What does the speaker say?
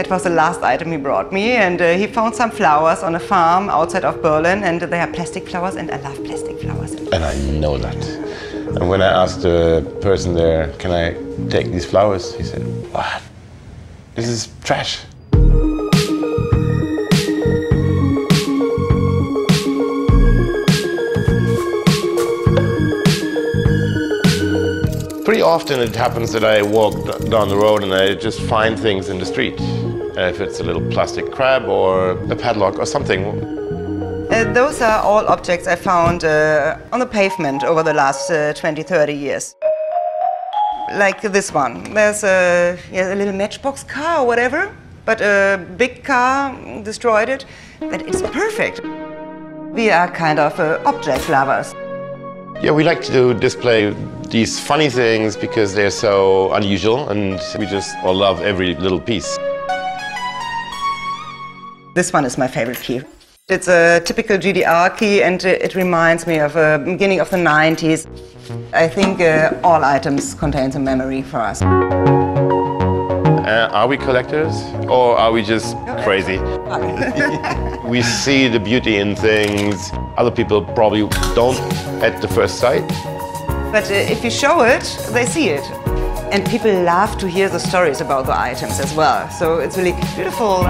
That was the last item he brought me, and he found some flowers on a farm outside of Berlin, and they are plastic flowers, and I love plastic flowers. And I know that. And when I asked the person there, can I take these flowers? He said, what? This is trash. Pretty often it happens that I walk down the road and I just find things in the street. If it's a little plastic crab or a padlock or something. Those are all objects I found on the pavement over the last 20-30 years. Like this one. There's a little matchbox car or whatever, but a big car destroyed it. But it's perfect. We are kind of object lovers. Yeah, we like to display these funny things because they're so unusual, and we just all love every little piece. This one is my favorite key. It's a typical GDR key, and it reminds me of the beginning of the 90s. I think all items contain a memory for us. Are we collectors, or are we just crazy? We see the beauty in things other people probably don't at the first sight. But if you show it, they see it. And people love to hear the stories about the items as well. So it's really beautiful.